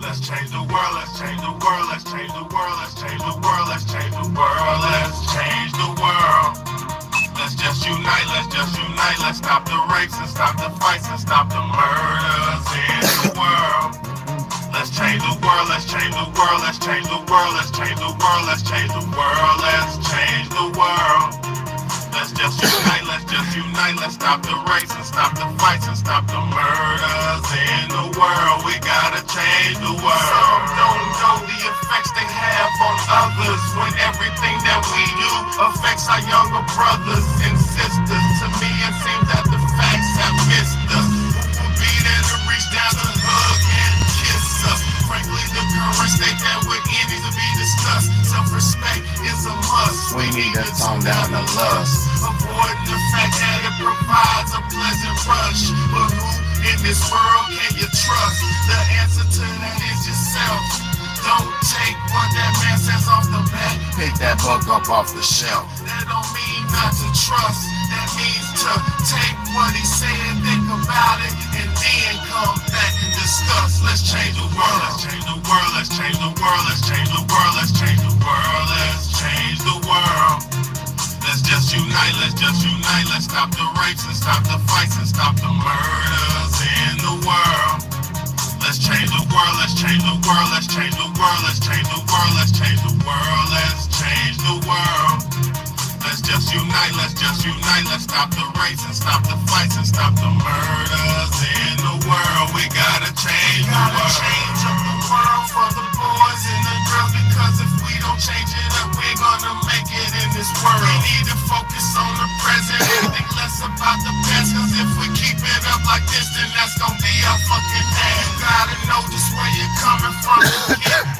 Let's change the world, let's change the world, let's change the world, let's change the world, let's change the world, let's change the world. Let's just unite, let's just unite, let's stop the rapes and stop the fights and stop the murders in the world. Let's change the world, let's change the world, let's change the world, let's change the world, let's change the world, let's change the world. Let's just unite, let's just unite, let's stop the race and stop the fights and stop the murders in the world. We gotta change the world. Some don't know the effects they have on others when everything that we do affects our younger brothers and sisters. To me, it seems that the facts have missed us. Who would be there to reach down and hug and kiss us? Frankly, the current state that we're in needs to be discussed. Self-respect is a must. We need to tone down the lust. Avoiding the fact that it provides a pleasant rush. But who in this world can you trust? The answer to that is yourself. Don't take what that man says off the bat. Pick that book up off the shelf. That don't mean not to trust. That means to take what he said, think about it, and then come back and discuss. Let's change the world. Let's change the world. Let's change the world. Let's change the world. Let's change the world. Let's change the world. Let's just unite, let's just unite, let's stop the rapes and stop the fights and stop the murders in the world. Let's change the world, let's change the world, let's change the world, let's change the world, let's change the world, let's change the world. Let's just unite, let's just unite, let's stop the rapes and stop the fights and stop the murders in the world. We gotta change the world. Gotta change up the world for the boys and the girls, because if we don't change it up, we're gonna make it in this world. We need to focus on the present and think less about the past, cause if we keep it up like this, then that's gonna be our fucking day. You gotta know just where you're coming from,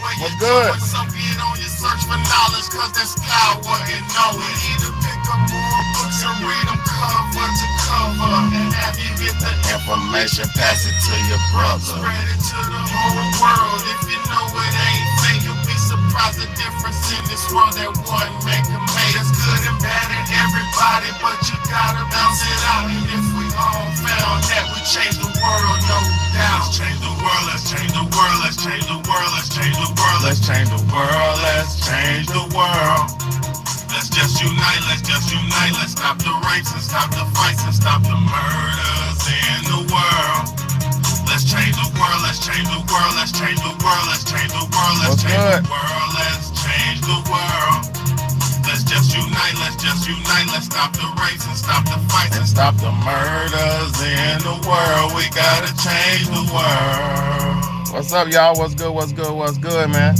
where you're going. So get on your search for knowledge, cause there's power in knowing. We need to pick up more books and read them cover to cover, and have you get the information, pass it to your brother. Spread it to the whole world. If you know it ain't fake, you'll be surprised the difference in this world that one man can make. There's good and bad in everybody, but you gotta bounce it out. And if we all found that, we change the world, no doubt. Let's change the world, let's change the world, let's change the world, let's change the world, let's change the world, let's change the world. Let's just unite, let's just unite, let's stop the rapes and stop the fights and stop the murders in the world. Let's change the world, let's change the world, let's change the world, let's change the world, let's change the world, let's change the world. Let's just unite, let's just unite, let's stop the rapes and stop the fights and stop the murders in the world. We gotta change the world. What's up, y'all? What's good? What's good? What's good, man?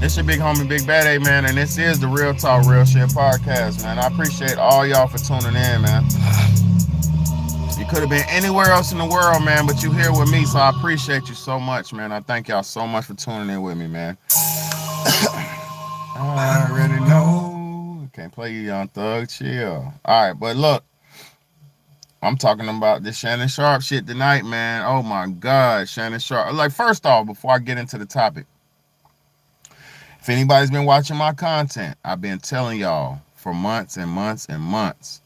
It's your big homie, Big Bad A, man, and this is the Real Talk, Real Shit podcast, man. I appreciate all y'all for tuning in, man. You could have been anywhere else in the world, man, but you here with me, so I appreciate you so much, man. I thank y'all so much for tuning in with me, man. I already know. Can't play you, Young Thug. Chill. All right, but look, I'm talking about this Shannon Sharp shit tonight, man. Oh, my God, Shannon Sharp. Like, first off, before I get into the topic, if anybody's been watching my content, I've been telling y'all for months and months and months.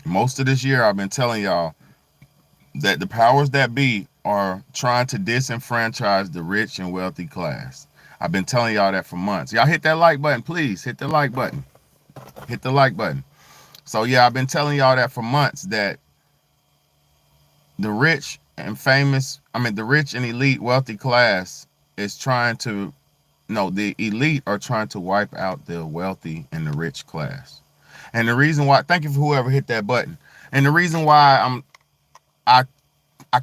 Most of this year, I've been telling y'all that the powers that be are trying to disenfranchise the rich and wealthy class. I've been telling y'all that for months. Y'all hit that like button, please. Hit the like button. Hit the like button. So, yeah, I've been telling y'all that for months, that the rich and the rich and elite wealthy class is trying to, no, the elite are trying to wipe out the wealthy and the rich class. And the reason why, thank you for whoever hit that button. And the reason why I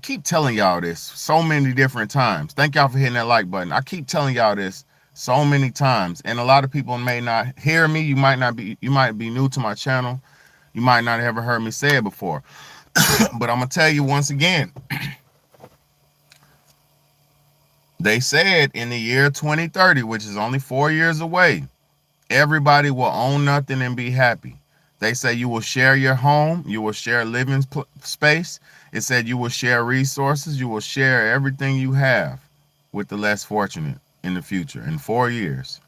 keep telling y'all this so many different times. Thank y'all for hitting that like button. I keep telling y'all this so many times, and a lot of people may not hear me. You might be new to my channel. You might not have ever heard me say it before. But I'm gonna tell you once again. They said in the year 2030, which is only 4 years away, everybody will own nothing and be happy. They say you will share your home, you will share living space. It said you will share resources, you will share everything you have with the less fortunate in the future, in 4 years.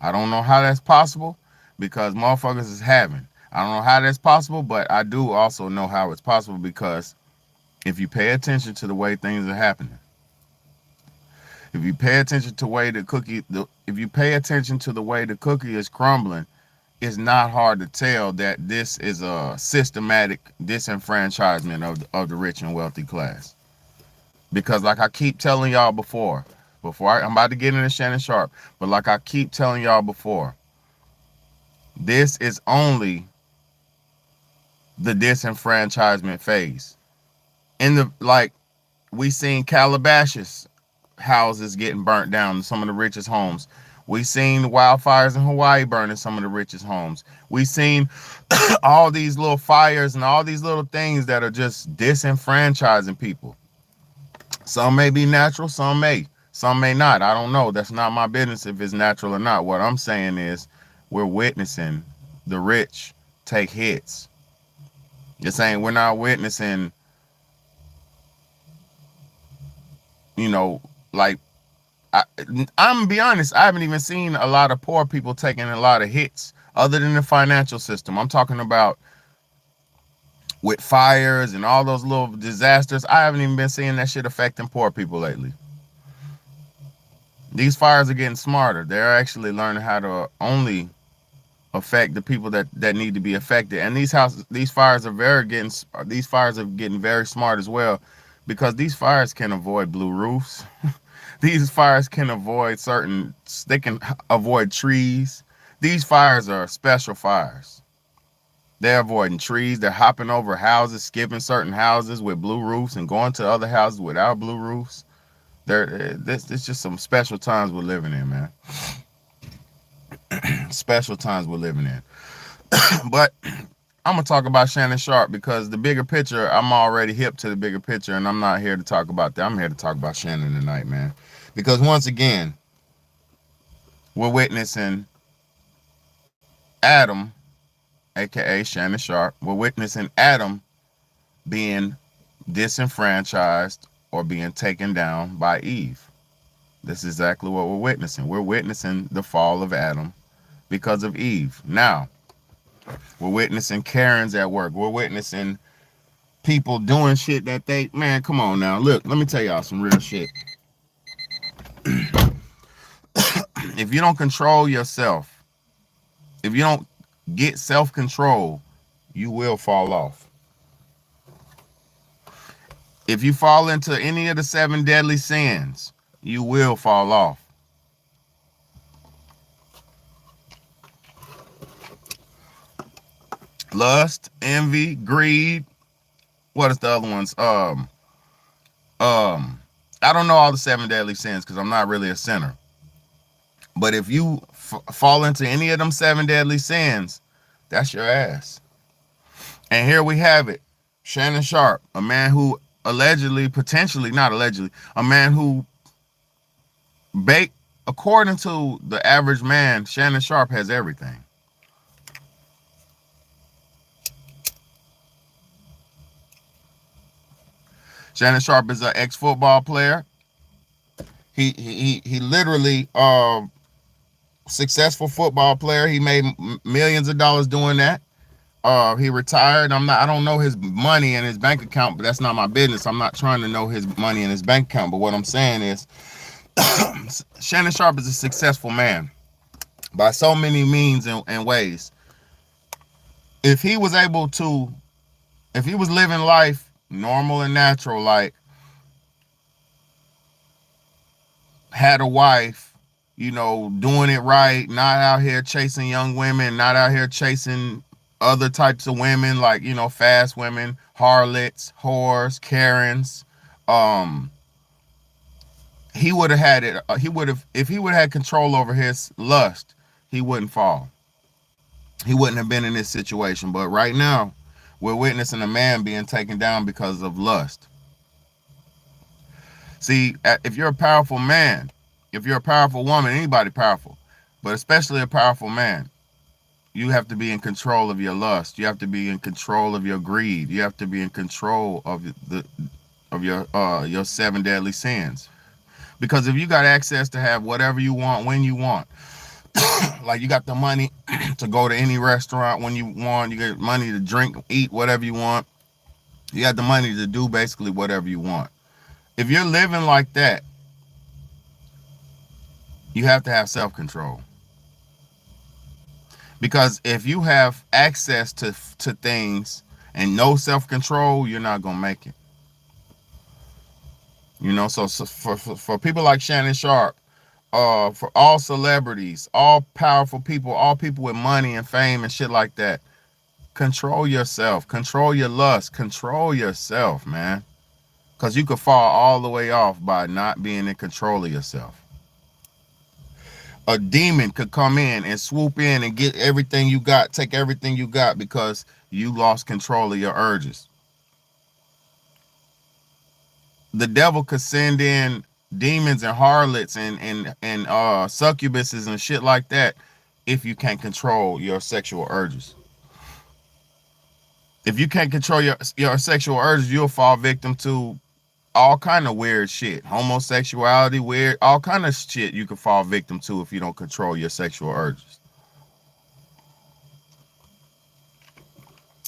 I don't know how that's possible, because motherfuckers is having. I don't know how that's possible, but I do also know how it's possible, because if you pay attention to the way things are happening, If you pay attention to if you pay attention to the way the cookie is crumbling, it's not hard to tell that this is a systematic disenfranchisement of the rich and wealthy class. Because like I keep telling y'all I'm about to get into Shannon Sharp, but like I keep telling y'all before, this is only the disenfranchisement phase. In the like we seen Calabasas houses getting burnt down in some of the richest homes. We seen the wildfires in Hawaii burning some of the richest homes. We seen all these little fires and all these little things that are just disenfranchising people. Some may be natural, some may not. I don't know. That's not my business if it's natural or not. What I'm saying is we're witnessing the rich take hits. You're saying we're not witnessing, you know, like I'm gonna be honest, I haven't even seen a lot of poor people taking a lot of hits other than the financial system. I'm talking about with fires and all those little disasters. I haven't even been seeing that shit affecting poor people lately. These fires are getting smarter. They're actually learning how to only affect the people that need to be affected. And these fires are getting very smart as well, because these fires can avoid blue roofs. These fires can avoid they can avoid trees. These fires are special fires. They're avoiding trees. They're hopping over houses, skipping certain houses with blue roofs and going to other houses without blue roofs. It's just some special times we're living in, man. Special times we're living in. But I'm going to talk about Shannon Sharp because the bigger picture, I'm already hip to the bigger picture, and I'm not here to talk about that. I'm here to talk about Shannon tonight, man. Because once again, we're witnessing Adam, aka Shannon Sharp, we're witnessing Adam being disenfranchised or being taken down by Eve. This is exactly what we're witnessing. We're witnessing the fall of Adam because of Eve. Now, we're witnessing Karens at work. We're witnessing people doing shit that man, come on now. Look, let me tell y'all some real shit. If you don't control yourself, if you don't get self-control, you will fall off. If you fall into any of the 7 deadly sins, you will fall off. Lust, envy, greed. What is the other ones? I don't know all the 7 deadly sins because I'm not really a sinner. But if you fall into any of them 7 deadly sins, that's your ass. And here we have it. Shannon Sharp, a man who a man who according to the average man, Shannon Sharp has everything. Shannon Sharp is an ex-football player. He literally successful football player. He made millions of dollars doing that. He retired. I don't know his money in his bank account, but that's not my business. I'm not trying to know his money in his bank account. But what I'm saying is Shannon Sharp is a successful man by so many means and ways. If he was living life normal and natural, like had a wife, doing it right, not out here chasing young women, not out here chasing other types of women, like, fast women, harlots, whores, Karens, he would have had it. If he would have had control over his lust, he wouldn't fall. He wouldn't have been in this situation. But right now, we're witnessing a man being taken down because of lust. See, if you're a powerful man, if you're a powerful woman, anybody powerful, but especially a powerful man, you have to be in control of your lust. You have to be in control of your greed. You have to be in control of your 7 deadly sins. Because if you got access to have whatever you want when you want, like you got the money to go to any restaurant when you want, you get money to drink, eat whatever you want, you got the money to do basically whatever you want. If you're living like that, You have to have self-control. Because if you have access to things and no self-control, you're not gonna make it. So for people like Shannon Sharp, for all celebrities, all powerful people, all people with money and fame and shit like that, control yourself, control your lust, control yourself, man. Because you could fall all the way off by not being in control of yourself. A demon could come in and swoop in and get everything you got, take everything you got because you lost control of your urges. The devil could send in demons and harlots and succubuses and shit like that if you can't control your sexual urges. If you can't control your sexual urges, you'll fall victim to all kind of weird shit. Homosexuality, weird, all kind of shit you can fall victim to if you don't control your sexual urges.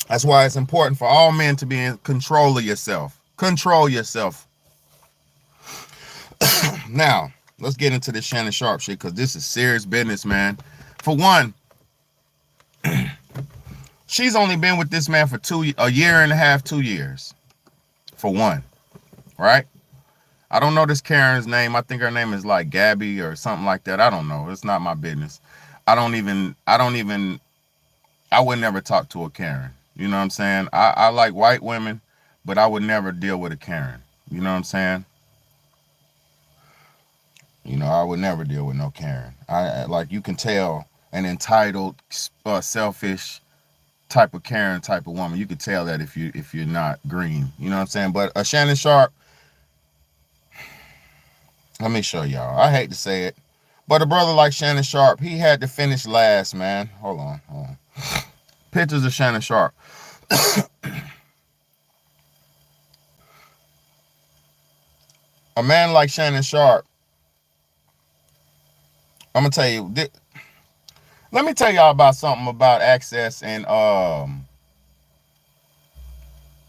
That's why it's important for all men to be in control of yourself. Control yourself. Now, let's get into this Shannon Sharp shit because this is serious business, man. For one, she's only been with this man for a year and a half, 2 years. For one, right? I don't know this Karen's name. I think her name is like Gabby or something like that. I don't know. It's not my business. I would never talk to a Karen. You know what I'm saying? I like white women, but I would never deal with a Karen. You know what I'm saying? I would never deal with no Karen. Like, you can tell an entitled, selfish type of Karen type of woman. You could tell that if you're not green. You know what I'm saying? But Shannon Sharp, let me show y'all. I hate to say it, but a brother like Shannon Sharp, he had to finish last, man. Hold on. Pictures of Shannon Sharp. A man like Shannon Sharp, I'm gonna tell you. Let me tell y'all about something about access and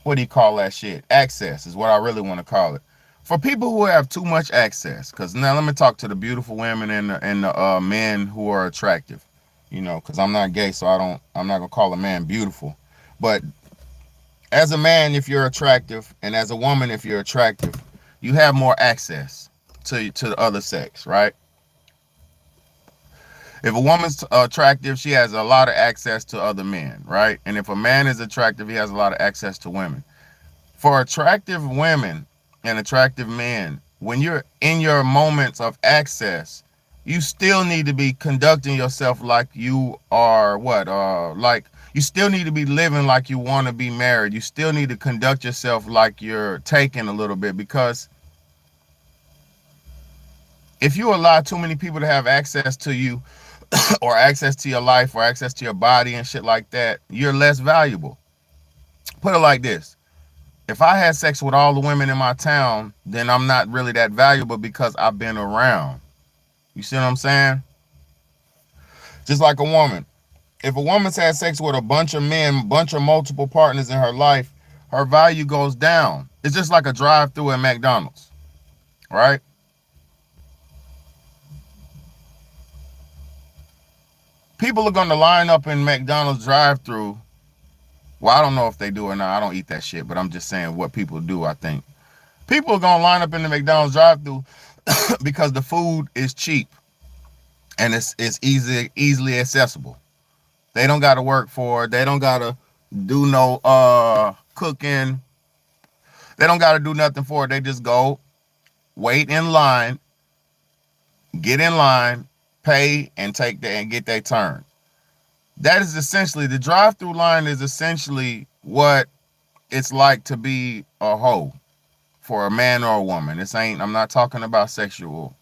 what do you call that shit? Access is what I really want to call it. For people who have too much access, because now let me talk to the beautiful women and the men who are attractive. Because I'm not gay, so I'm not gonna call a man beautiful. But as a man, if you're attractive, and as a woman, if you're attractive, you have more access to the other sex, right? If a woman's attractive, she has a lot of access to other men, right? And if a man is attractive, he has a lot of access to women. For attractive women and attractive men, when you're in your moments of access, you still need to be conducting yourself like you are like you still need to be living like you want to be married. You still need to conduct yourself like you're taken a little bit, because if you allow too many people to have access to you or access to your life or access to your body and shit like that, you're less valuable. Put it like this. If I had sex with all the women in my town, then I'm not really that valuable because I've been around. You see what I'm saying? Just like a woman. If a woman's had sex with a bunch of men, bunch of multiple partners in her life, her value goes down. It's just like a drive-through at McDonald's, right? People are going to line up in McDonald's drive-through. Well, I don't know if they do or not. I don't eat that shit, but I'm just saying what people do, I think. People are going to line up in the McDonald's drive-thru because the food is cheap and it's easily accessible. They don't got to work for it. They don't got to do no cooking. They don't got to do nothing for it. They just go, wait in line, get in line, pay, and get their turn. That is essentially, the drive-through line is essentially what it's like to be a hoe for a man or a woman. I'm not talking about sexual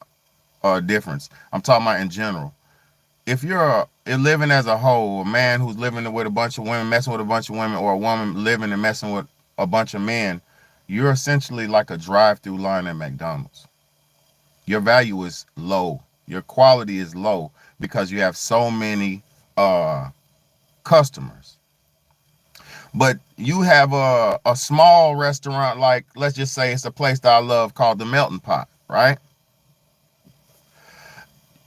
difference. I'm talking about in general. If you're living as a hoe, a man who's living with a bunch of women, messing with a bunch of women, or a woman living and messing with a bunch of men, you're essentially like a drive-through line at McDonald's. Your value is low. Your quality is low because you have so many customers. But you have a small restaurant, like, let's just say it's a place that I love called the Melting Pot, right?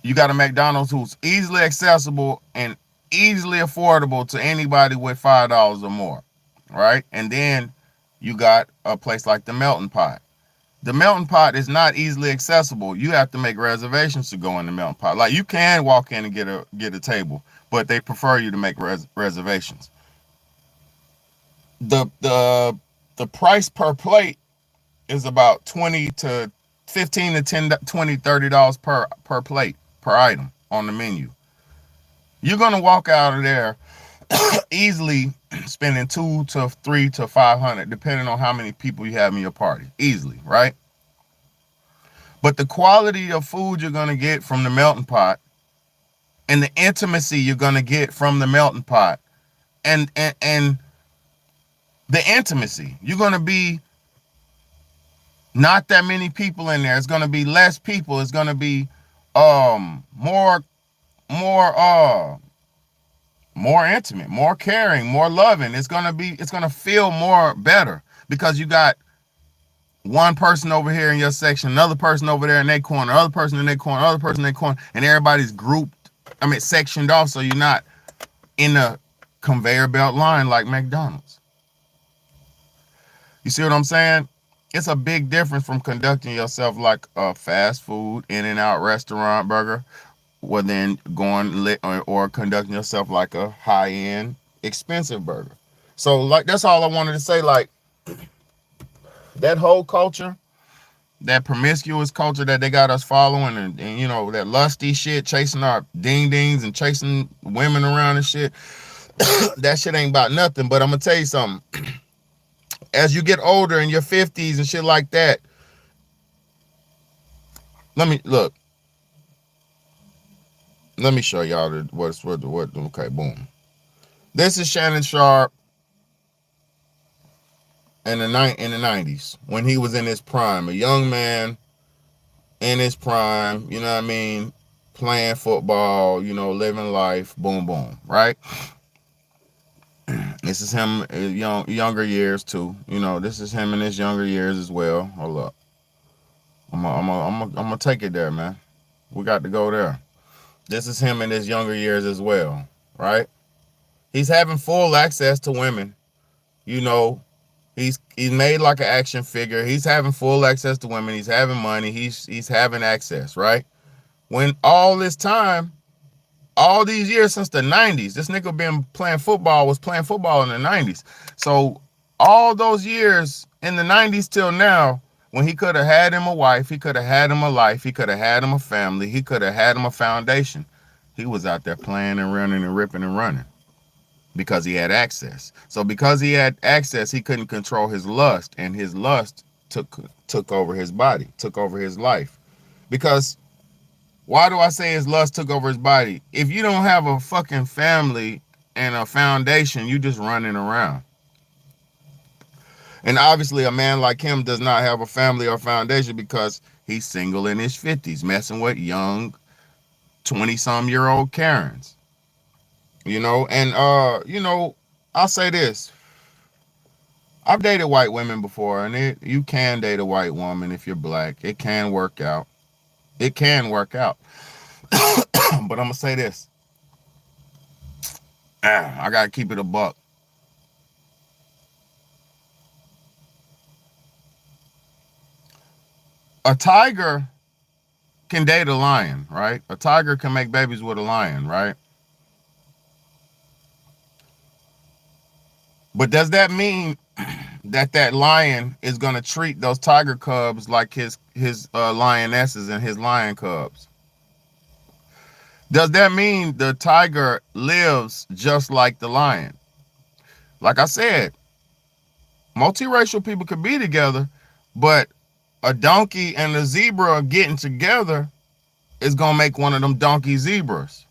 You got a McDonald's who's easily accessible and easily affordable to anybody with $5 or more, right? And then you got a place like the Melting Pot. The Melting Pot is not easily accessible. You have to make reservations to go in the Melting Pot. Like, you can walk in and get a table, but they prefer you to make reservations. The price per plate is about 20 to 15 to 10 20 $30 per plate per item on the menu. You're gonna walk out of there easily spending 2 to 3 to 500, depending on how many people you have in your party. Easily, right? But the quality of food you're gonna get from the Melting Pot, and the intimacy you're gonna get from the Melting Pot, and the intimacy, you're gonna be not that many people in there. It's gonna be less people. It's gonna be more more more intimate, more caring, more loving. It's gonna feel more better because you got one person over here in your section, another person over there in their corner, other person in their corner, other person in their corner, and everybody's grouped. I mean, sectioned off, so you're not in a conveyor belt line like McDonald's. You see what I'm saying? It's a big difference from conducting yourself like a fast food, in and out restaurant burger, well, then going lit or conducting yourself like a high end expensive burger. So, like, that's all I wanted to say. Like, that whole culture, that promiscuous culture that they got us following, and you know, that lusty shit, chasing our ding dings and chasing women around and shit, that shit ain't about nothing. But I'm gonna tell you something. As you get older in your 50s and shit like that, let me look. Let me show y'all what. Okay, boom. This is Shannon Sharp in the 90s when he was in his prime, a young man in his prime. You know what I mean? Playing football, you know, living life. Boom, boom. Right? This is him younger years too. You know, this is him in his younger years as well. Hold up. I'm gonna take it there, man. We got to go there. This is him in his younger years as well, right? He's having full access to women. You know, he's made like an action figure. He's having full access to women. He's having money. He's having access, right? When all this time, all these years since the 90s, this nigga was playing football in the 90s. So all those years in the 90s till now, when he could have had him a wife, he could have had him a life, he could have had him a family, he could have had him a foundation, he was out there playing and running and ripping and running because he had access. So because he had access, he couldn't control his lust, and his lust took over his body, took over his life. Because why do I say his lust took over his body? If you don't have a fucking family and a foundation, you just running around. And obviously a man like him does not have a family or foundation because he's single in his 50s, messing with young 20-some-year-old Karens. You know, and you know, I'll say this. I've dated white women before, and you can date a white woman if you're black. It can work out. It can work out. But I'm gonna say this. I gotta keep it a buck. A tiger can date a lion, right? A tiger can make babies with a lion, right? But does that mean that lion is gonna treat those tiger cubs like his lionesses and his lion cubs? Does that mean the tiger lives just like the lion? Like I said, multiracial people could be together, but a donkey and a zebra getting together is gonna make one of them donkey zebras.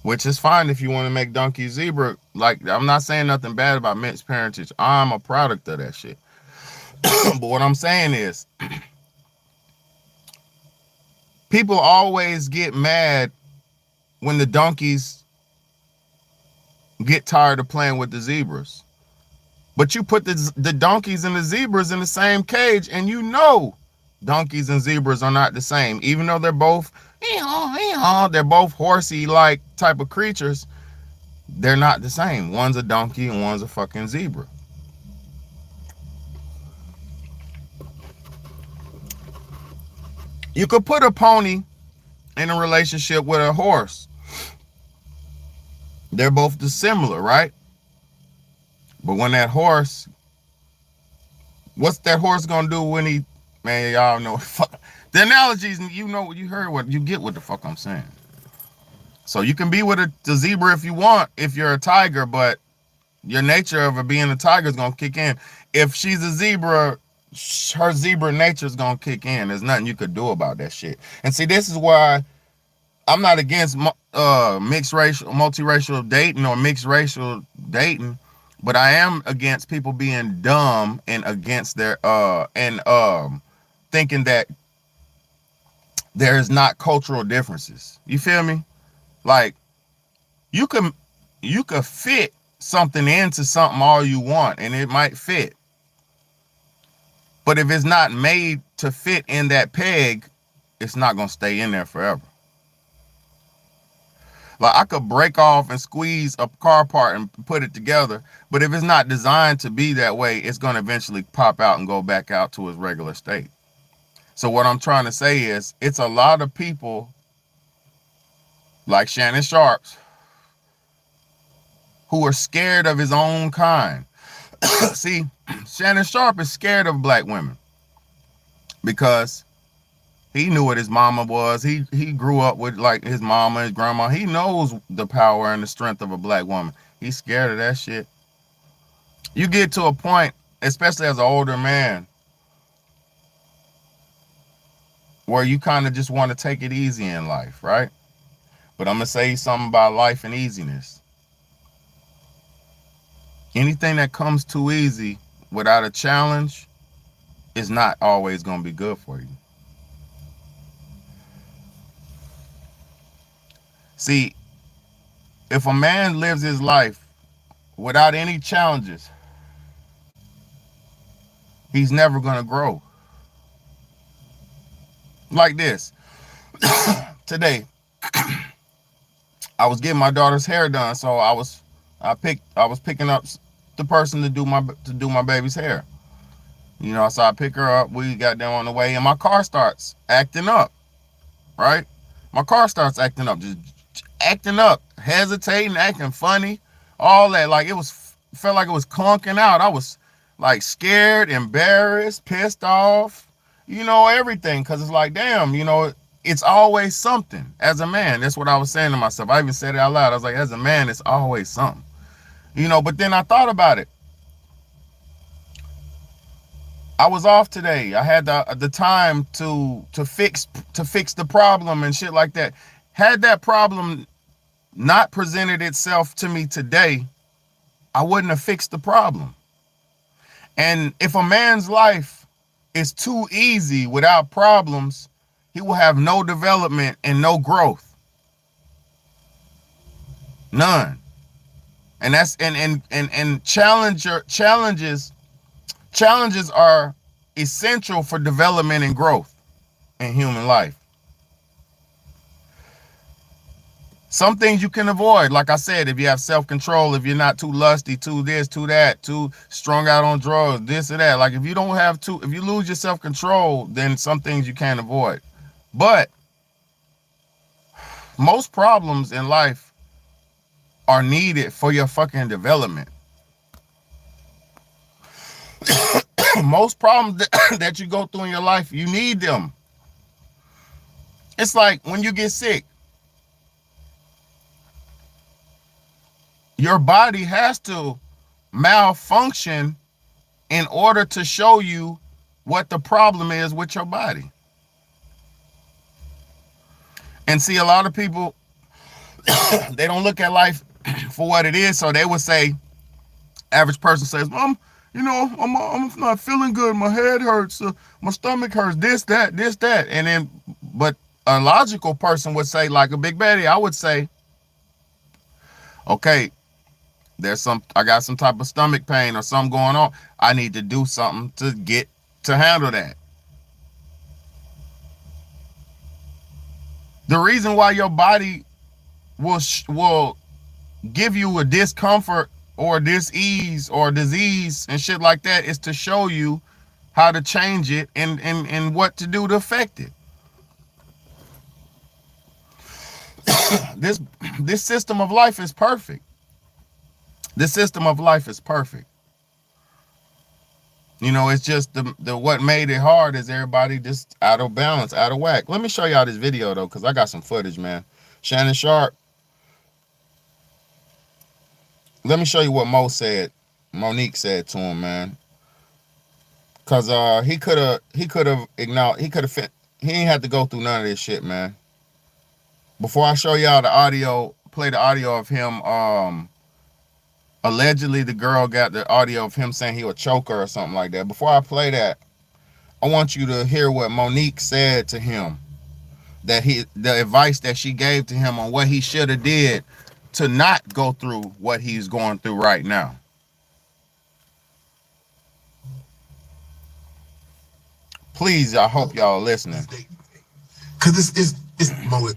Which is fine if you want to make donkey zebra. Like, I'm not saying nothing bad about mixed parentage. I'm a product of that shit. But what I'm saying is, people always get mad when the donkeys get tired of playing with the zebras. But you put the donkeys and the zebras in the same cage, and you know donkeys and zebras are not the same. Even though they're both horsey like type of creatures, they're not the same. One's a donkey and one's a fucking zebra. You could put a pony in a relationship with a horse. They're both dissimilar, right? But when that horse, what's that horse gonna do when he, man, y'all know, fuck, the analogies, you know, you heard what, you get what the fuck I'm saying. So you can be with the zebra if you want, if you're a tiger, but your nature of it being a tiger is gonna kick in. If she's a zebra, her zebra nature is gonna kick in. There's nothing you could do about that shit. And see, this is why I'm not against mixed racial, multiracial dating or mixed racial dating, but I am against people being dumb and against their and thinking that there's not cultural differences. You feel me? Like you can fit something into something all you want and it might fit. But if it's not made to fit in that peg, it's not gonna stay in there forever. Like I could break off and squeeze a car part and put it together, but if it's not designed to be that way, it's gonna eventually pop out and go back out to its regular state. So what I'm trying to say is it's a lot of people like Shannon Sharps who are scared of his own kind. See, Shannon Sharp is scared of black women because he knew what his mama was. He grew up with like his mama, his grandma. He knows the power and the strength of a black woman. He's scared of that shit. You get to a point, especially as an older man, where you kind of just want to take it easy in life, right? But I'm going to say something about life and easiness. Anything that comes too easy without a challenge is not always going to be good for you. See, if a man lives his life without any challenges, he's never going to grow. Like this. Today, I was getting my daughter's hair done, so I was picking up the person to do my baby's hair. You know, so I pick her up. We got down on the way, and my car starts acting up. Right, my car starts acting up, just acting up, hesitating, acting funny, all that. Like felt like it was clunking out. I was like scared, embarrassed, pissed off, you know, everything. Cause it's like, damn, you know, it's always something. As a man, that's what I was saying to myself. I even said it out loud. I was like, as a man, it's always something, you know. But then I thought about it. I was off today. I had the time to fix the problem and shit like that. Had that problem not presented itself to me today, I wouldn't have fixed the problem. And if a man's life is too easy without problems, he will have no development and no growth. None. And that's and challenges are essential for development and growth in human life. Some things you can avoid, like I said, if you have self-control, if you're not too lusty, too this, too that, too strung out on drugs, this or that. Like if you lose your self-control, then some things you can't avoid. But most problems in life are needed for your fucking development. Most problems that you go through in your life, you need them. It's like when you get sick, your body has to malfunction in order to show you what the problem is with your body. And see, a lot of people, they don't look at life for what it is. So they would say, average person says, you know, I'm not feeling good. My head hurts. My stomach hurts. This, that. And then, but a logical person would say, like a Big Betty, I would say, okay, I got some type of stomach pain or something going on. I need to do something to handle that. The reason why your body will give you a discomfort or dis-ease or disease and shit like that is to show you how to change it and what to do to affect it. This this system of life is perfect. This system of life is perfect. You know, it's just the what made it hard is everybody just out of balance, out of whack. Let me show y'all this video though, because I got some footage, man. Shannon Sharp. Let me show you what Monique said to him, man. Cause he could have acknowledged, he ain't had to go through none of this shit, man. Before I show y'all the audio, play the audio of him, allegedly the girl got the audio of him saying he would choke her or something like that. Before I play that, I want you to hear what Monique said to him. The advice that she gave to him on what he should have did to not go through what he's going through right now. Please, I hope y'all are listening. Because it's more.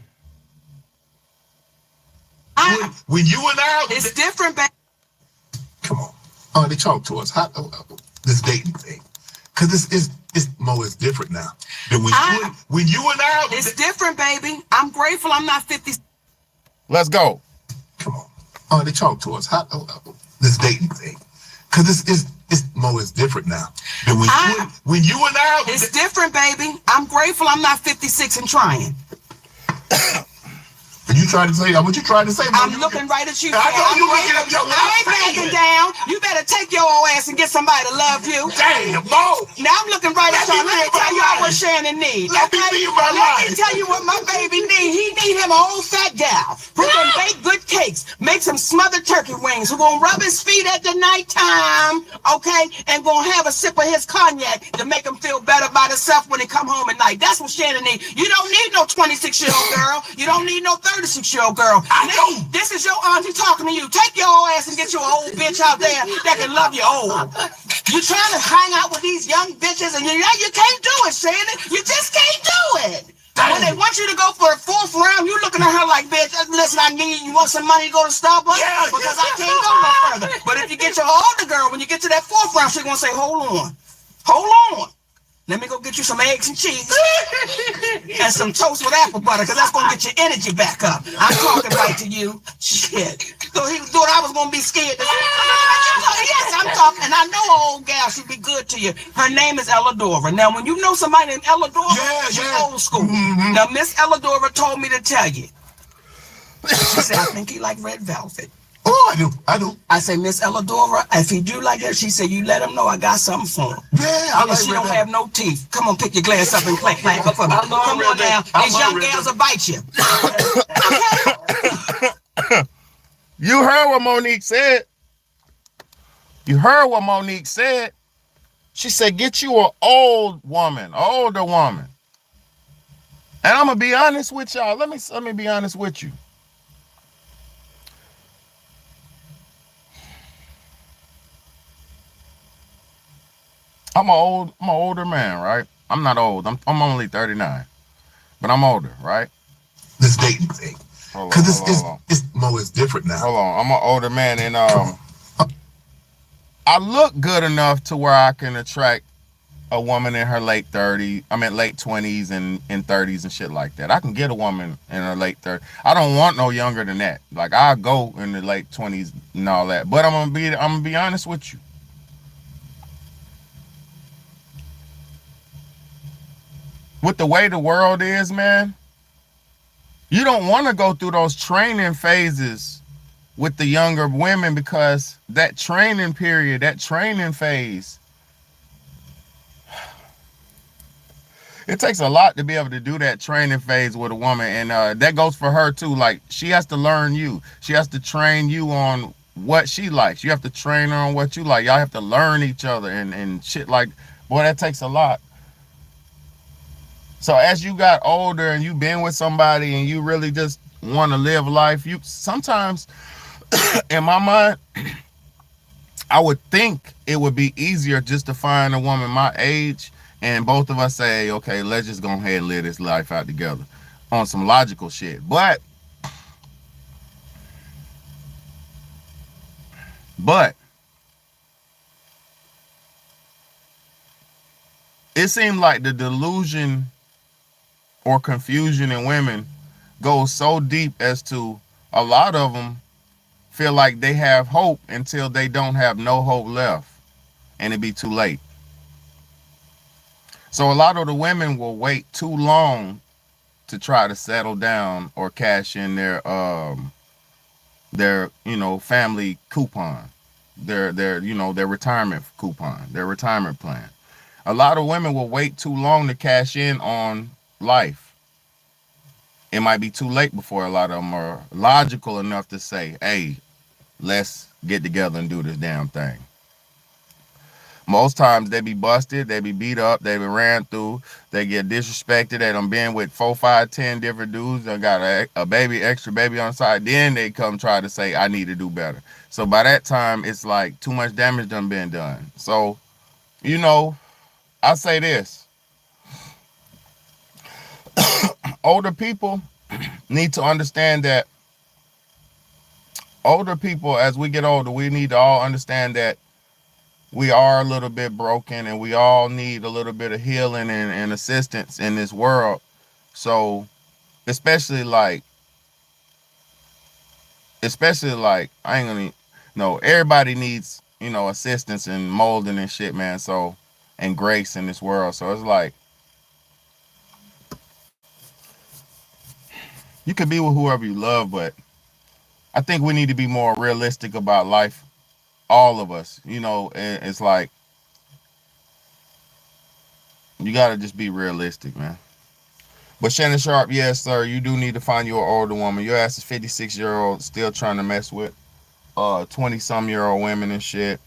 When you and I, it's different, baby. Come on. Oh, they talk to us. How, this dating thing. Because it's more. It's different now. Than when you and I. It's different, baby. I'm grateful I'm not 50. Let's go. Come on. Oh, they talk to us. How, this dating thing. Because it's more. It's different now. Than when you and I. It's different, baby. I'm grateful I'm not 56 and trying. You trying to say what you trying to say? I'm looking right at you. I know you looking at your. I ain't backing down. You better take your old ass and get somebody to love you. Damn, Mo. Now I'm looking right at y'all. Let me tell y'all what Shannon needs. Let me tell you what my baby need. He need him an old fat gal who can bake good cakes, make some smothered turkey wings, who gonna rub his feet at the nighttime, okay, and gonna have a sip of his cognac to make him feel better about himself when he come home at night. That's what Shannon needs. You don't need no 26-year-old girl. You don't need no 36-year-old girl. I know. This is your auntie talking to you. Take your old ass and get you an old bitch out there that can love you old. You trying to hang out with these young bitches and you can't do it, Shannon. You just can't do it. When they want you to go for the 4th round, you looking at her like, bitch, listen, you want some money to go to Starbucks? Yeah, because I can't go no further. But if you get your older girl, when you get to that 4th round, she's going to say, hold on. Let me go get you some eggs and cheese and some toast with apple butter, because that's going to get your energy back up. I'm talking right to you. Shit. So he thought I was going to be scared. Yes, I'm talking. And I know an old gal, she'd be good to you. Her name is Elladora. Now, when you know somebody named Elladora, she's old school. Mm-hmm. Now, Miss Elladora told me to tell you. She said, I think he like red velvet. Oh, I do. I say, Miss Elladora, if he do like that, she said, you let him know I got something for him. Yeah, I like she don't have no teeth. Come on, pick your glass up and clack up for me. Come on now. These young gals will bite you. Okay. You heard what Monique said. She said, get you an older woman. And I'm gonna be honest with y'all. Let me be honest with you. I'm an older man, right? I'm not old. I'm only 39, but I'm older, right? This dating thing, because it's more. It's different now. Hold on, I'm an older man, and I look good enough to where I can attract a woman in her late 30s. I mean, late 20s and 30s and shit like that. I can get a woman in her late 30s. I don't want no younger than that. Like, I'll go in the late 20s and all that. But I'm gonna be honest with you. With the way the world is, man, you don't want to go through those training phases with the younger women, because that training period, that training phase, it takes a lot to be able to do that training phase with a woman. And that goes for her too. Like, she has to learn you. She has to train you on what she likes. You have to train her on what you like. Y'all have to learn each other and shit. Like, boy, that takes a lot. So as you got older and you've been with somebody and you really just want to live life, you sometimes, in my mind, I would think it would be easier just to find a woman my age and both of us say, okay, let's just go ahead and live this life out together. on some logical shit. But it seemed like the delusion or confusion in women goes so deep as to a lot of them feel like they have hope until they don't have no hope left and it be too late. So a lot of the women will wait too long to try to settle down or cash in their family coupon, their retirement coupon, their retirement plan. A lot of women will wait too long to cash in on life. It might be too late before a lot of them are logical enough to say, hey, let's get together and do this damn thing. Most times they be busted, they be beat up, they be ran through, they get disrespected. They done been with 4, 5, 10 different dudes. They got a baby, extra baby on the side. Then they come try to say, I need to do better. So by that time, it's like too much damage done been done. So, I say this. Older people need to understand that older people, as we get older, we need to all understand that we are a little bit broken and we all need a little bit of healing and assistance in this world. So especially like I ain't gonna no, everybody needs, assistance and molding and shit, man. So, and grace in this world. So it's like you can be with whoever you love, but I think we need to be more realistic about life, all of us. And it's like you gotta just be realistic, man. But Shannon Sharp, yes, sir, you do need to find your older woman. Your ass is 56-year-old still trying to mess with 20-some-year-old women and shit.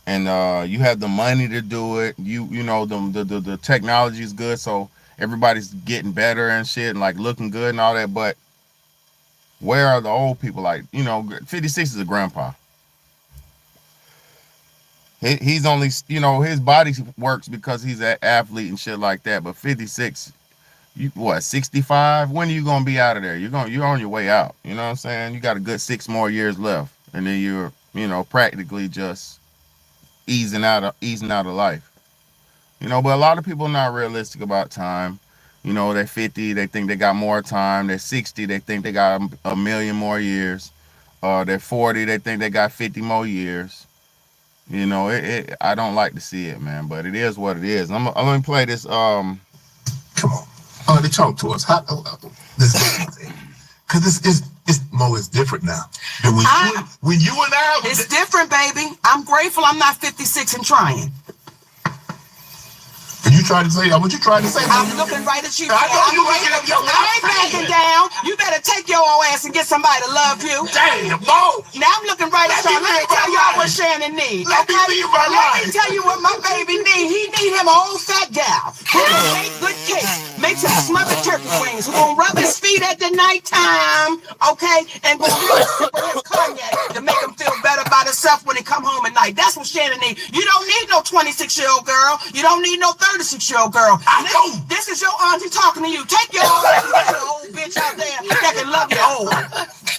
And you have the money to do it. The technology is good, so everybody's getting better and shit and like looking good and all that. But where are the old people? Like, 56 is a grandpa. He's only, his body works because he's an athlete and shit like that. But 56, 65? When are you gonna be out of there? You're on your way out. You know what I'm saying? You got a good 6 more years left, and then you're, practically just easing out of life. But a lot of people are not realistic about time. They're 50, they think they got more time. They're 60, they think they got a million more years. They're 40, they think they got 50 more years. I don't like to see it, man, but it is what it is. I'm gonna play this. Come on, they talk to us. This, because it's Mo is different now. And when you and I, it's different, baby. I'm grateful I'm not 56 and trying. And you trying to say what you trying to say? I'm looking right at you. I know you looking at your I ain't backing down. You better take your old ass and get somebody to love you. Damn, Mo. Now I'm looking right at y'all. Let me tell y'all what Shannon needs. Let me leave my life. Let me tell you what my baby needs. He need him an old fat gal who can make good cake, make some smothered turkey wings, who gonna rub his feet at the nighttime, okay, and go sip of his cognac to make him feel better about himself when he come home at night. That's what Shannon needs. You don't need no 26-year-old girl. You don't need no 36-year-old girl. I know. This is your auntie talking to you. Take your old bitch out there that can love you old.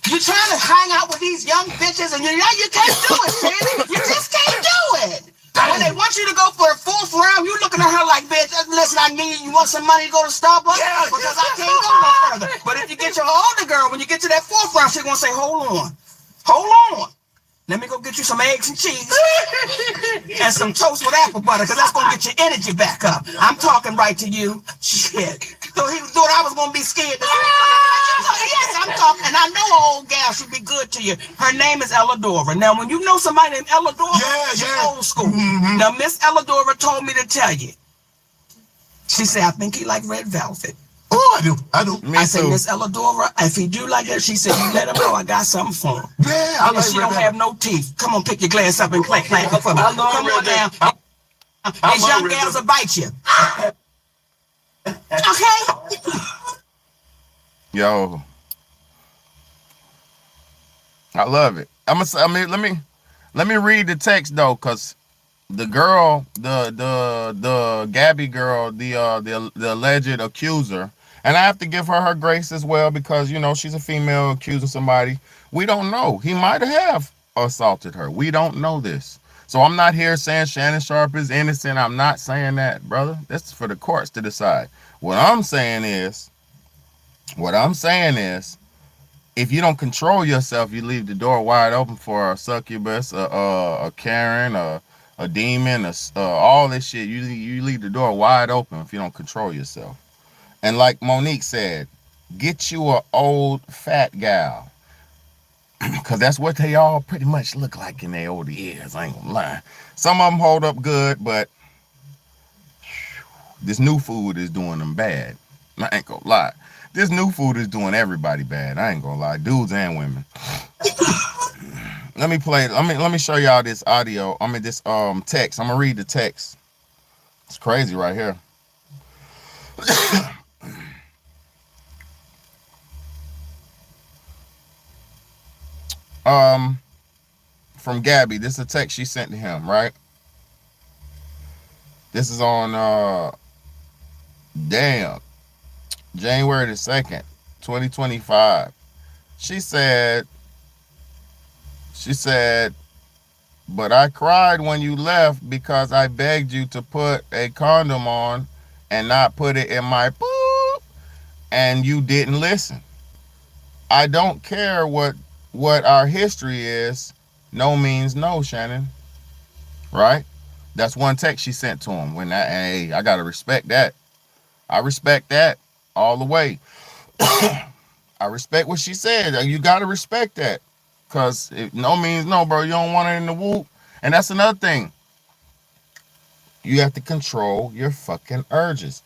You trying to hang out with these young bitches and you can't do it, Shannon. You just can't do it. When they want you to go for a 4th round, you looking at her like, bitch, listen, you want some money to go to Starbucks? Yeah, because I can't go no further. But if you get your older girl, when you get to that 4th round, she's going to say, hold on. Let me go get you some eggs and cheese and some toast with apple butter, because that's going to get your energy back up. I'm talking right to you. Shit. So he thought I was going to be scared. Yes, I'm talking. And I know an old gal should be good to you. Her name is Elladora. Now, when you know somebody named Elladora, she's old school. Mm-hmm. Now, Miss Elladora told me to tell you. She said, I think he like red velvet. Oh, I do. Me I said, too. Miss Elladora, if he do like that, she said, you let him know I got something for him. Yeah, I like she don't have no teeth. Come on, pick your glass up and clack for me. Come on now. These young gals will bite you. Okay? Yo, I love it. Let me read the text though, cause the girl, the Gabby girl, the alleged accuser, And I have to give her grace as well because, she's a female accusing somebody. We don't know. He might have assaulted her. We don't know this. So I'm not here saying Shannon Sharp is innocent. I'm not saying that, brother. That's for the courts to decide. What I'm saying is, if you don't control yourself, you leave the door wide open for a succubus, a Karen, a demon, all this shit. You leave the door wide open if you don't control yourself. And like Monique said, get you a old fat gal. Because that's what they all pretty much look like in their older years. I ain't gonna lie. Some of them hold up good, but this new food is doing them bad. I ain't gonna lie. This new food is doing everybody bad. I ain't gonna lie. Dudes and women. Let me show y'all this audio. This text. I'm gonna read the text. It's crazy right here. From Gabby. This is a text she sent to him, right? This is on January the 2nd, 2025. She said, but I cried when you left because I begged you to put a condom on and not put it in my poop, and you didn't listen. I don't care what our history is. No means no, Shannon. Right? That's one text she sent to him. Hey, I gotta respect that. I respect that all the way. I respect what she said. You gotta respect that. Cause no means no, bro. You don't want it in the whoop. And that's another thing. You have to control your fucking urges.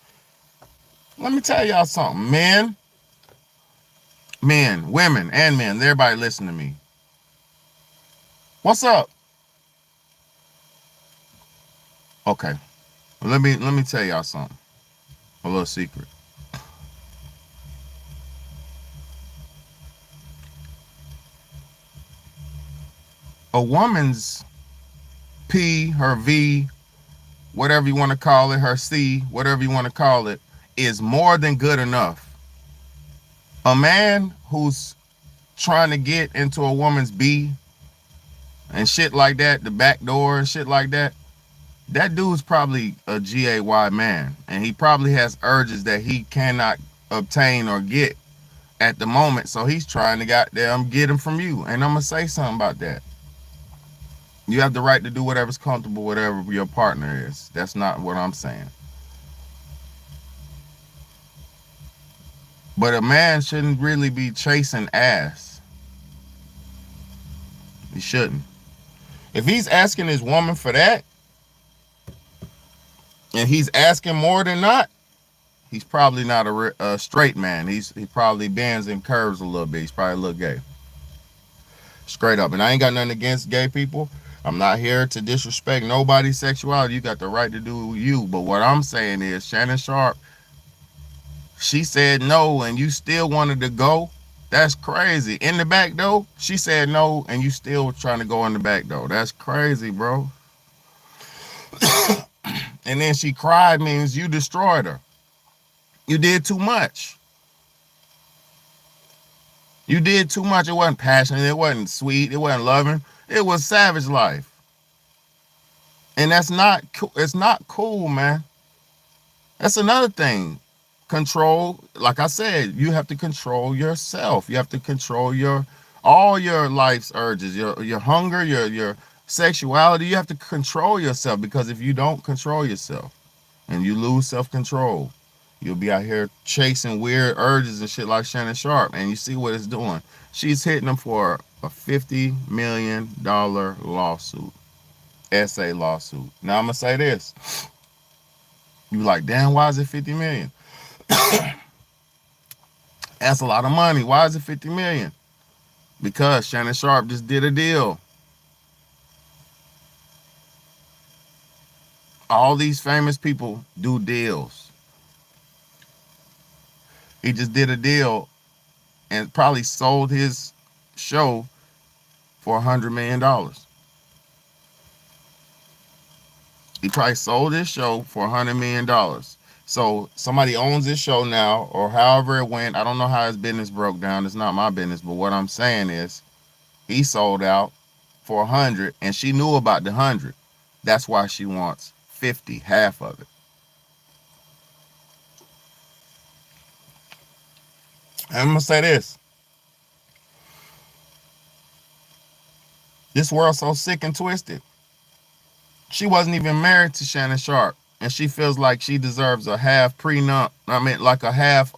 Let me tell y'all something. Men, women, and men. Everybody listen to me. What's up? Okay. Let me tell y'all something. A little secret. A woman's P, her V, whatever you want to call it, her C, whatever you want to call it, is more than good enough. A man who's trying to get into a woman's B and shit like that, the back door and shit like that, that dude's probably a GAY man. And he probably has urges that he cannot obtain or get at the moment. So he's trying to goddamn get them from you. And I'm going to say something about that. You have the right to do whatever's comfortable, whatever your partner is. That's not what I'm saying. But a man shouldn't really be chasing ass. He shouldn't. If he's asking his woman for that, and he's asking more than not, he's probably not a straight man. He probably bends and curves a little bit. He's probably a little gay. Straight up. And I ain't got nothing against gay people. I'm not here to disrespect nobody's sexuality. You got the right to do you. But what I'm saying is, Shannon Sharp, she said no and you still wanted to go. That's crazy. In the back door, she said no and you still trying to go in the back door. That's crazy, bro. And then she cried means you destroyed her. You did too much. You did too much. It wasn't passionate. It wasn't sweet. It wasn't loving. It was savage life. And it's not cool, man. That's another thing. Control, like I said, you have to control yourself. You have to control all your life's urges, your hunger, your sexuality. You have to control yourself, because if you don't control yourself and you lose self-control, you'll be out here chasing weird urges and shit like Shannon Sharp. And you see what it's doing. She's hitting them for a $50 million lawsuit. Essay lawsuit. Now I'm gonna say this. You like, damn, why is it 50 million? That's a lot of money. Why is it 50 million? Because Shannon Sharp just did a deal. All these famous people do deals. He just did a deal and probably sold his show for $100 million. He probably sold his show for $100 million. So somebody owns this show now, or however it went. I don't know how his business broke down. It's not my business. But what I'm saying is, he sold out for 100, and she knew about the 100. That's why she wants 50, half of it. And I'm gonna say this: this world's so sick and twisted. She wasn't even married to Shannon Sharp, and she feels like she deserves a half prenup. I mean, like a half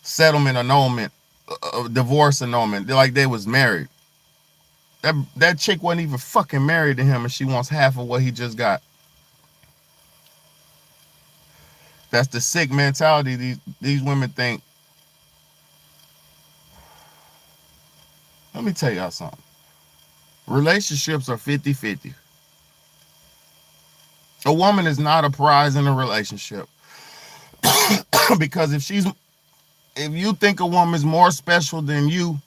settlement annulment, divorce annulment. Like they was married. That chick wasn't even fucking married to him, and she wants half of what he just got. That's the sick mentality these women think. Let me tell y'all something. Relationships are 50-50. A woman is not a prize in a relationship. Because if you think a woman's more special than you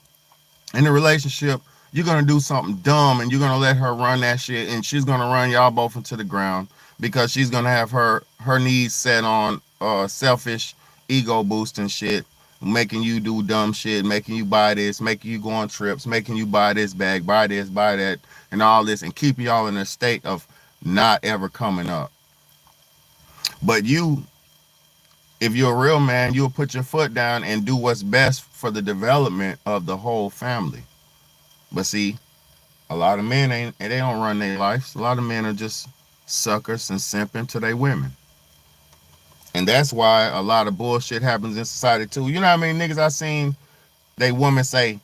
in a relationship, you're gonna do something dumb and you're gonna let her run that shit, and she's gonna run y'all both into the ground because she's gonna have her needs set on selfish ego boosting shit, making you do dumb shit, making you buy this, making you go on trips, making you buy this bag, buy this, buy that, and all this, and keeping y'all in a state of not ever coming up. But you, if you're a real man, you'll put your foot down and do what's best for the development of the whole family. But see, a lot of men ain't, they don't run their lives. A lot of men are just suckers and simping to their women. And that's why a lot of bullshit happens in society too. You know how many niggas I seen they woman say,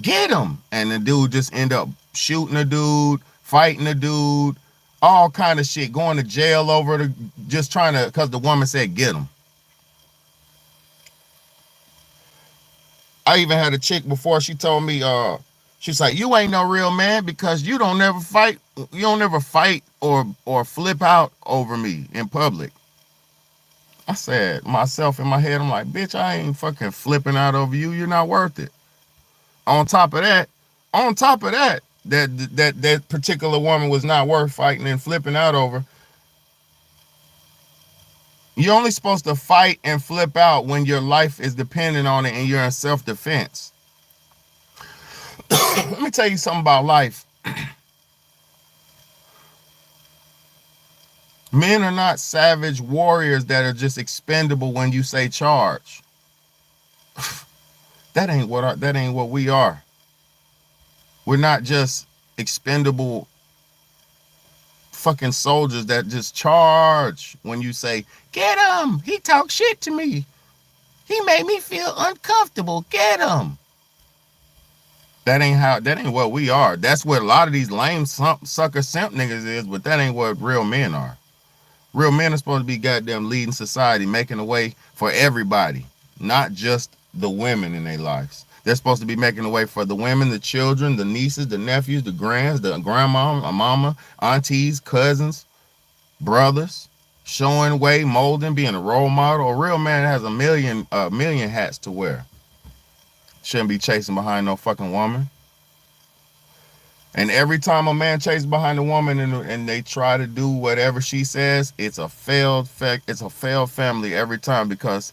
get him, and the dude just end up shooting a dude, fighting a dude, all kind of shit, going to jail over the just trying to, because the woman said get him. I even had a chick before, she told me, she's like, you ain't no real man because you don't never fight, or flip out over me in public. I said myself in my head, I'm like, bitch, I ain't fucking flipping out over you. You're not worth it. On top of that, that particular woman was not worth fighting and flipping out over. You're only supposed to fight and flip out when your life is dependent on it and you're in self-defense. Let me tell you something about life. Men are not savage warriors that are just expendable when you say charge. That ain't what we are. We're not just expendable fucking soldiers that just charge when you say, get him. He talked shit to me. He made me feel uncomfortable. Get him. That ain't what we are. That's what a lot of these lame sucker simp niggas is, but that ain't what real men are. Real men are supposed to be goddamn leading society, making a way for everybody, not just the women in their lives. They're supposed to be making a way for the women, the children, the nieces, the nephews, the grands, the grandma, mama, aunties, cousins, brothers, showing way, molding, being a role model. A real man has a million hats to wear. Shouldn't be chasing behind no fucking woman. And every time a man chases behind a woman and they try to do whatever she says, it's a failed family every time, because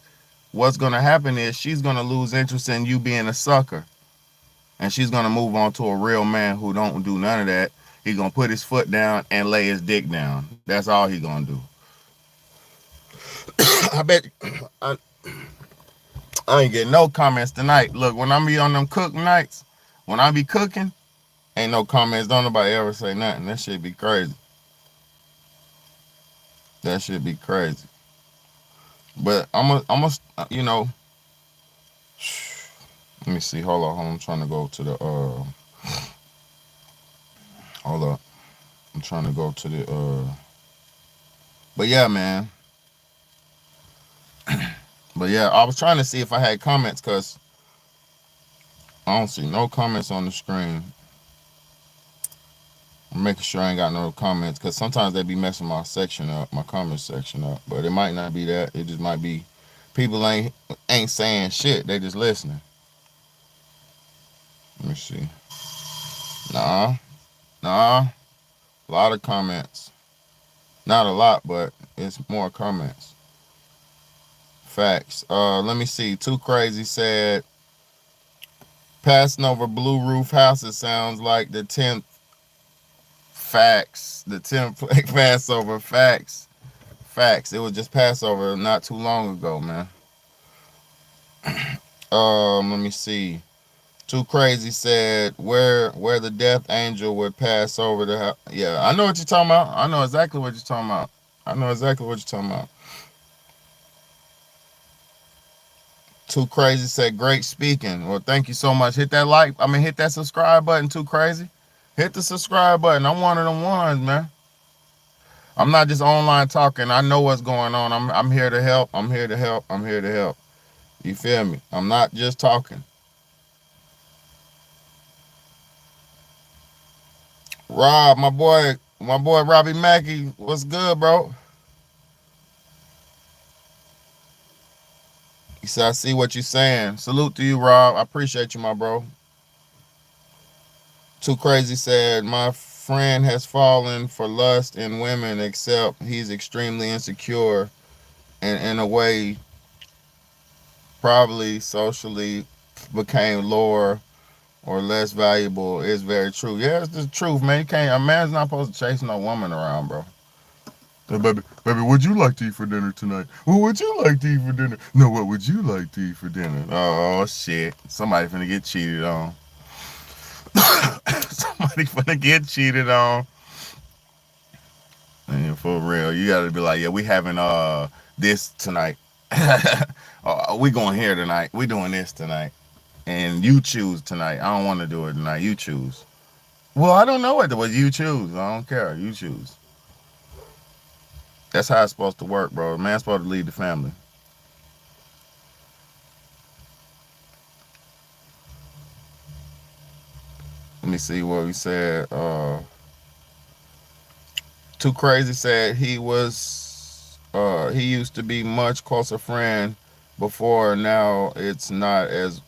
what's gonna happen is she's gonna lose interest in you being a sucker. And she's gonna move on to a real man who don't do none of that. He's gonna put his foot down and lay his dick down. That's all he gonna do. I bet I ain't getting no comments tonight. Look, when I be on them cook nights, when I be cooking, ain't no comments. Don't nobody ever say nothing. That shit be crazy. That shit be crazy. But I'm a, you know, let me see. Hold on. I'm trying to go to the, hold up. I'm trying to go to the, but yeah, man. But yeah, I was trying to see if I had comments, because I don't see no comments on the screen. I'm making sure I ain't got no comments, because sometimes they be messing my section up, my comment section up. But it might not be that. It just might be people ain't saying shit. They just listening. Let me see. Nah. A lot of comments. Not a lot, but it's more comments. Facts. Let me see. Too Crazy said passing over blue roof houses sounds like the 10th facts. The 10th Passover facts. Facts. It was just Passover not too long ago, man. Let me see. Too Crazy said where the death angel would pass over the house. Yeah, I know what you're talking about. I know exactly what you're talking about. I know exactly what you're talking about. Too Crazy said great speaking. Well, thank you so much. Hit that like. Hit that subscribe button. Too Crazy. Hit the subscribe button. I'm one of them ones, man. I'm not just online talking. I know what's going on. I'm here to help. I'm here to help. I'm here to help. You feel me? I'm not just talking. Rob, my boy Robbie Mackey, what's good, bro? He said, I see what you're saying. Salute to you, Rob. I appreciate you, my bro. Too Crazy said, my friend has fallen for lust in women, except he's extremely insecure and in a way probably socially became lower or less valuable. Is very true. Yeah, it's the truth, man. You can't, a man's not supposed to chase no woman around, bro. Hey, baby, what'd you like to eat for dinner tonight? Well, what'd you like to eat for dinner? No, what would you like to eat for dinner? Oh, shit. Somebody finna get cheated on. Somebody finna get cheated on. And for real, you gotta be like, yeah, we having this tonight. We going here tonight. We doing this tonight. And you choose tonight. I don't want to do it tonight. You choose. Well, I don't know what you choose. I don't care. You choose. That's how it's supposed to work, bro. A man's supposed to lead the family. Let me see what we said. Too Crazy said he used to be much closer friend before. Now it's not as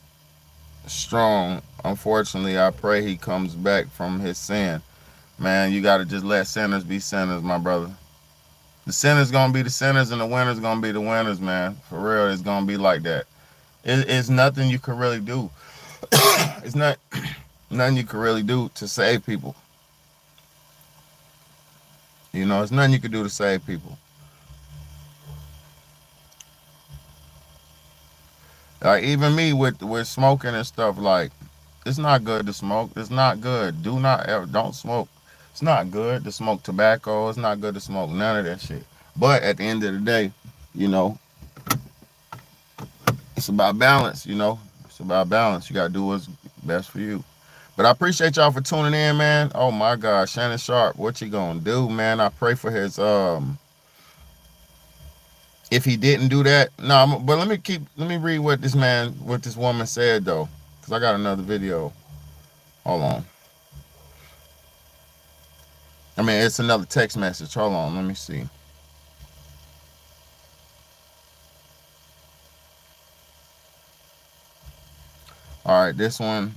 strong. Unfortunately, I pray he comes back from his sin. Man, you gotta just let sinners be sinners, my brother. The sinners gonna be the sinners and the winners gonna be the winners, man. For real, it's gonna be like that. It's nothing you can really do. It's not nothing you can really do to save people. You know, it's nothing you can do to save people. Like even me with smoking and stuff, like it's not good to smoke. It's not good. Do not ever don't smoke. It's not good to smoke tobacco. It's not good to smoke none of that shit. But at the end of the day, you know, it's about balance, you know. It's about balance. You gotta do what's best for you. But I appreciate y'all for tuning in, man. Oh my God, Shannon Sharp, what you gonna do, man? I pray for his if he didn't do that. No, but let me read what this woman said though. Cause I got another video. Hold on. It's another text message. Hold on, let me see. All right, this one.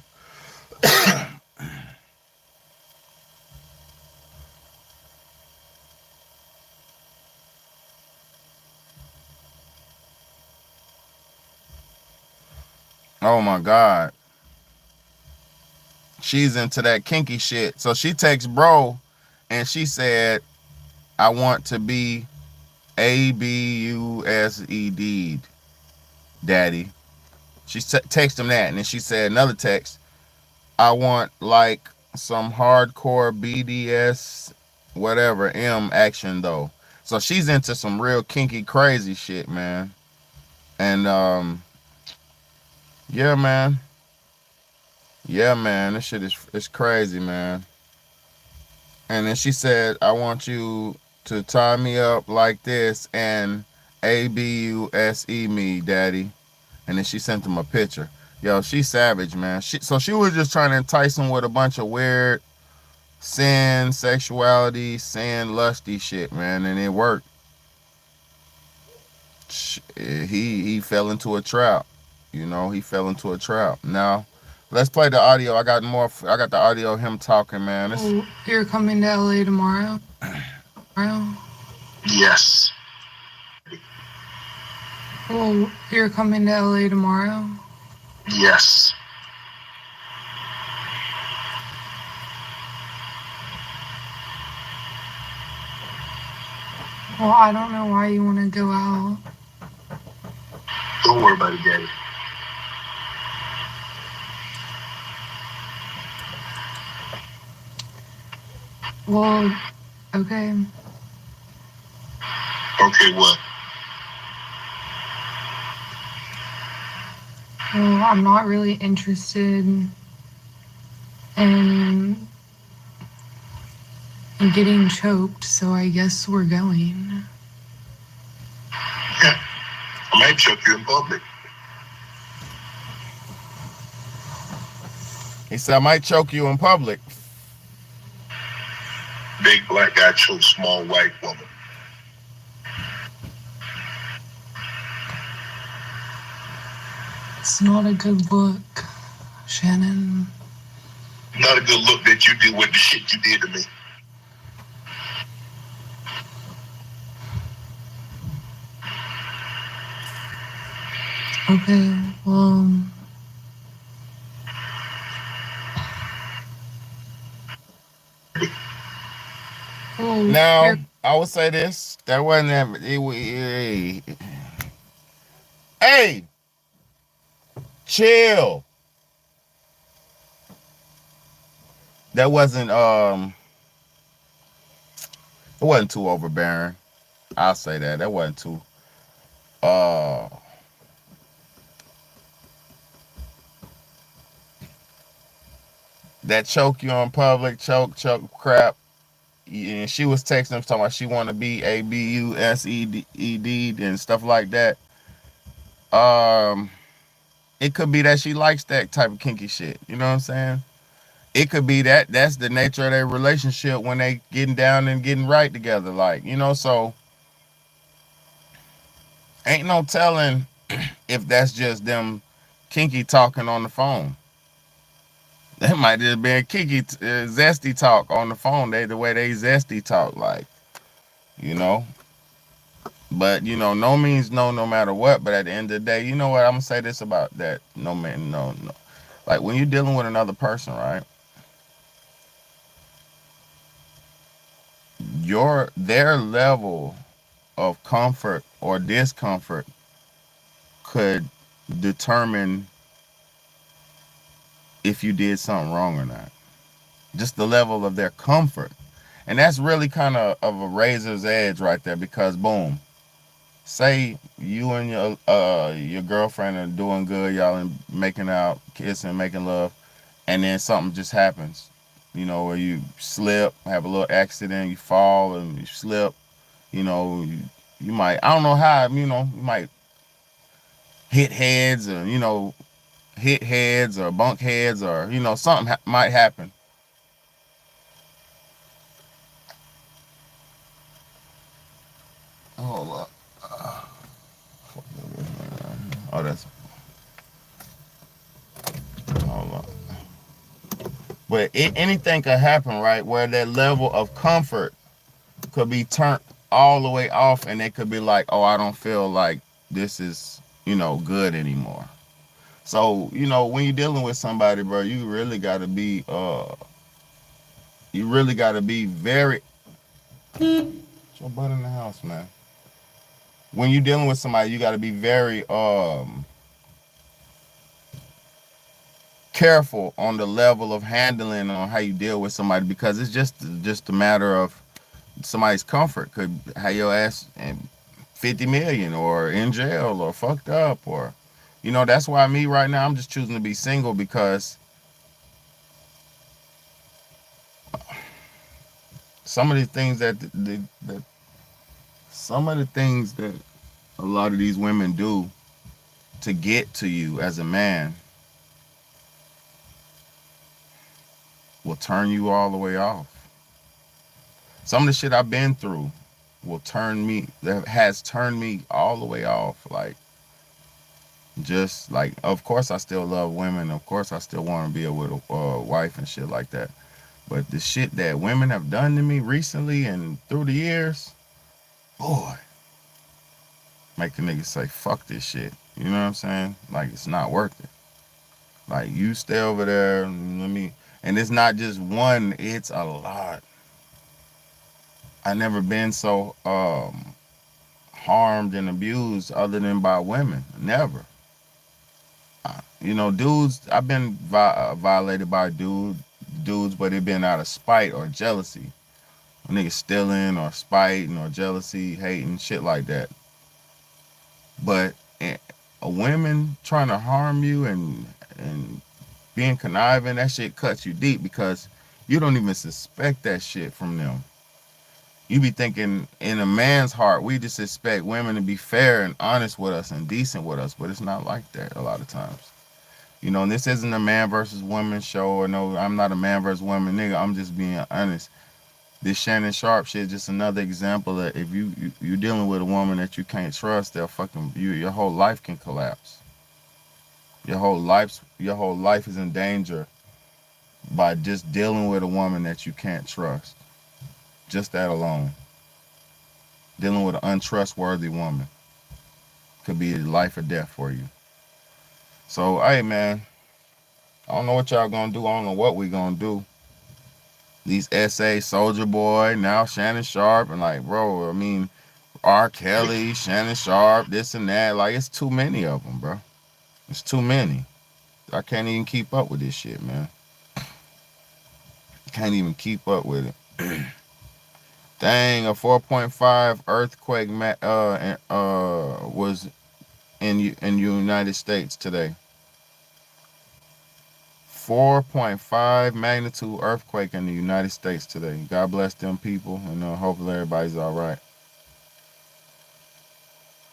Oh my God. She's into that kinky shit. So she texts bro and she said, I want to be ABUSED, daddy. She texted him that, and then she said another text, I want like some hardcore BDS whatever M action though. So she's into some real kinky crazy shit, man. And yeah, man. Yeah, man. This shit is it's crazy, man. And then she said, I want you to tie me up like this and ABUSE me, daddy. And then she sent him a picture. Yo, she's savage, man. So she was just trying to entice him with a bunch of weird sin, sexuality, sin, lusty shit, man. And it worked. He fell into a trap. You know, he fell into a trap. Now, let's play the audio. I got the audio of him talking, man. Oh, you're coming to LA tomorrow? Yes. Well, you're coming to LA tomorrow? Yes. Well, I don't know why you want to go out. Don't worry about it, Daddy. Well, okay. Okay, what? Well, I'm not really interested in getting choked, so I guess we're going. Yeah. I might choke you in public. He said, I might choke you in public. Big black guy chokes small white woman. It's not a good look, Shannon. Not a good look that you did with the shit you did to me. Okay, well, Now, you're I would say this. That wasn't that. Hey, chill. That wasn't it wasn't too overbearing. I'll say that. That wasn't too uh that choke you on public, choke crap. And she was texting him talking about she want to be abused and stuff like that. Um, it could be that she likes that type of kinky shit. You know what I'm saying? It could be that that's the nature of their relationship when they getting down and getting right together. Like, so ain't no telling if that's just them kinky talking on the phone. That might just be a kinky, zesty talk on the phone. The way they zesty talk, like, you know. But no means no, no matter what. But at the end of the day, you know what? I'm gonna say this about that. No man, no, no. Like when you're dealing with another person, right? Their level of comfort or discomfort could determine if you did something wrong or not. Just the level of their comfort. And that's really kind of a razor's edge right there because boom, say you and your girlfriend are doing good, y'all and making out, kissing, making love, and then something just happens. Where you slip, have a little accident, you fall and you slip, you might, I don't know how, you might hit heads or, hit heads or bunk heads or, something might happen. Hold up. Oh, that's, hold up. But anything could happen, right? Where that level of comfort could be turned all the way off and they could be like, oh, I don't feel like this is, good anymore. So, when you're dealing with somebody, bro, you really gotta be very what's your butt in the house, man. When you're dealing with somebody, you gotta be very careful on the level of handling on how you deal with somebody because it's just a matter of somebody's comfort could have your ass in 50 million or in jail or fucked up or that's why me right now I'm just choosing to be single because some of the things that some of the things that a lot of these women do to get to you as a man will turn you all the way off. Some of the shit I've been through that has turned me all the way off. Like, just like, of course I still love women, of course I still want to be with a wife and shit like that, but the shit that women have done to me recently and through the years, boy, Make a nigga say, fuck this shit. You know what I'm saying? Like, it's not worth it. Like, you stay over there, let me. And it's not just one, it's a lot. I never been so harmed and abused other than by women. Never. You know, dudes, I've been violated by dudes, but it been out of spite or jealousy. Niggas stealing or spiting or jealousy, hating, shit like that. But a women trying to harm you and being conniving, that shit cuts you deep because you don't even suspect that shit from them. You be thinking in a man's heart, we just expect women to be fair and honest with us and decent with us, but it's not like that a lot of times. You know, and this isn't a man versus woman show, or no, I'm not a man versus woman nigga. I'm just being honest. This Shannon Sharp shit is just another example that if you're dealing with a woman that you can't trust, they'll fucking your whole life can collapse. Your whole life is in danger by just dealing with a woman that you can't trust. Just that alone. Dealing with an untrustworthy woman could be life or death for you. So, hey man, I don't know what y'all gonna do. I don't know what we gonna do. These essays, Soldier Boy, now Shannon Sharp, and like, bro, I mean, R. Kelly, Shannon Sharp, this and that. Like, it's too many of them, bro. It's too many. I can't even keep up with this shit, man. Can't even keep up with it. Dang, a 4.5 earthquake was in the United States today. 4.5 magnitude earthquake in the United States today. God bless them people, and hopefully everybody's all right.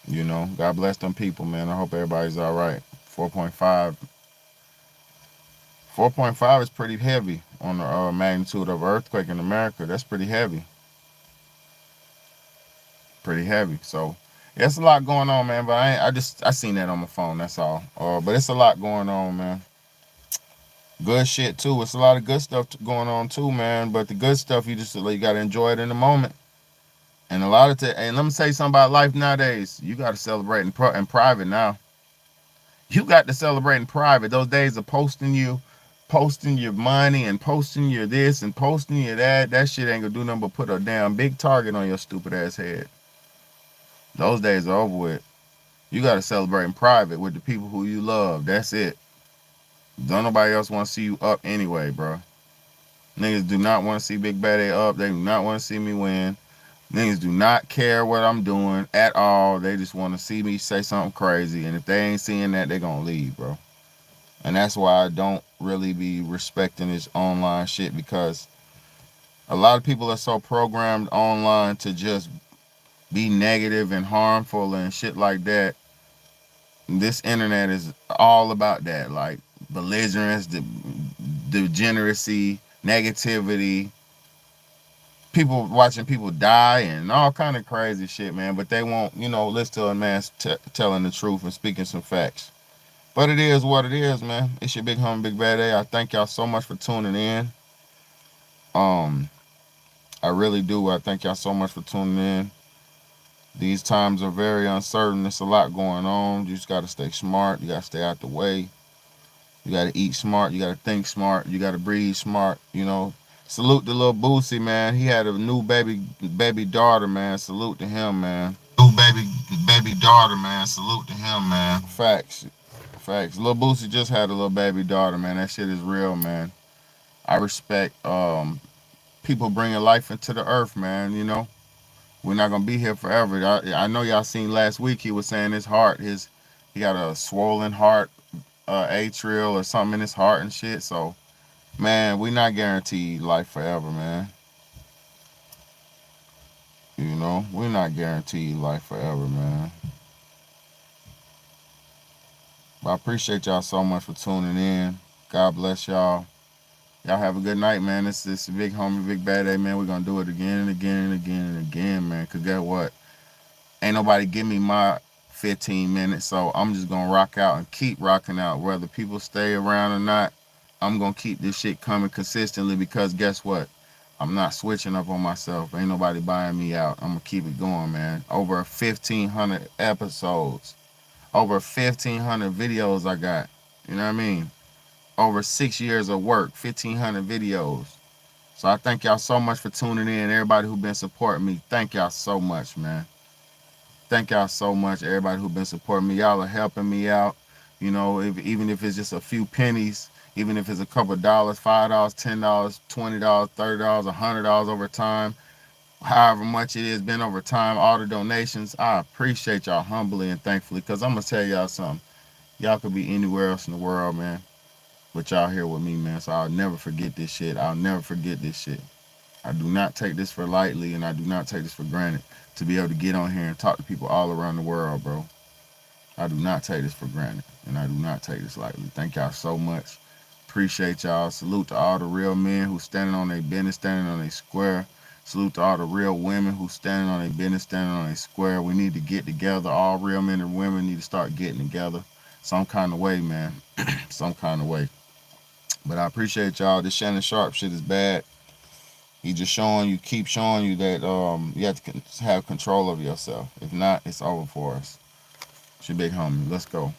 You know, God bless them people, man. I hope everybody's all right. 4.5. 4.5 is pretty heavy on the magnitude of earthquake in America. That's pretty heavy. Pretty heavy. So, yeah, it's a lot going on, man. But I seen that on my phone. That's all. But it's a lot going on, man. Good shit too. It's a lot of good stuff going on too, man. But the good stuff, you gotta enjoy it in the moment. And a lot of and let me say something about life nowadays. You gotta celebrate in private now. You got to celebrate in private. Those days of posting your money and posting your this and posting your that. That shit ain't gonna do nothing but put a damn big target on your stupid ass head. Those days are over with. You gotta celebrate in private with the people who you love. That's it. Don't nobody else want to see you up anyway, bro. Niggas do not want to see Big Bad A up. They do not want to see me win. Niggas do not care what I'm doing at all. They just want to see me say something crazy. And if they ain't seeing that, they gonna leave, bro. And that's why I don't really be respecting this online shit, because a lot of people are so programmed online to just be negative and harmful and shit like that. This internet is all about that, like belligerence, degeneracy, negativity, people watching people die and all kind of crazy shit, man. But they won't, listen to a man telling the truth and speaking some facts. But it is what it is, man. It's your big homie, Big Bad A. I thank y'all so much for tuning in. I really do. I thank y'all so much for tuning in. These times are very uncertain. There's a lot going on. You just got to stay smart. You got to stay out the way. You got to eat smart. You got to think smart. You got to breathe smart. Salute to little Boosie, man. He had a new baby daughter, man. Salute to him, man. New baby daughter, man. Salute to him, man. Facts. Lil Boosie just had a little baby daughter, man. That shit is real, man. I respect people bringing life into the earth, man. We're not gonna be here forever. I know y'all seen last week he was saying he got a swollen heart, atrial or something in his heart and shit. So, man, we not guaranteed life forever, man. We're not guaranteed life forever, man. But I appreciate y'all so much for tuning in. God bless y'all. Y'all have a good night, man. This big homie, Big Bad A, man. We're going to do it again and again and again and again, man. Because guess what? Ain't nobody give me my 15 minutes, so I'm just going to rock out and keep rocking out. Whether people stay around or not, I'm going to keep this shit coming consistently because guess what? I'm not switching up on myself. Ain't nobody buying me out. I'm gonna keep it going, man. Over 1,500 episodes, over 1,500 videos I got. You know what I mean? Over 6 years of work, 1,500 videos. So I thank y'all so much for tuning in. Everybody who been supporting me, thank y'all so much, man. Thank y'all so much. Everybody who been supporting me, y'all are helping me out. You know, even if it's just a few pennies, even if it's a couple of dollars, $5, $10, $20, $30, $100 over time, however much it has been over time, all the donations, I appreciate y'all humbly and thankfully. Cause I'm gonna tell y'all something. Y'all could be anywhere else in the world, man, but y'all here with me, man. So I'll never forget this shit. I'll never forget this shit. I do not take this for lightly, and I do not take this for granted to be able to get on here and talk to people all around the world, bro. I do not take this for granted, and I do not take this lightly. Thank y'all so much. Appreciate y'all. Salute to all the real men who standing on their business, standing on their square. Salute to all the real women who standing on their business, standing on their square. We need to get together. All real men and women need to start getting together some kind of way, man. Some kind of way. But I appreciate y'all. This Shannon Sharp shit is bad. He just showing you, keep showing you that you have to have control of yourself. If not, it's over for us. It's your big homie. Let's go.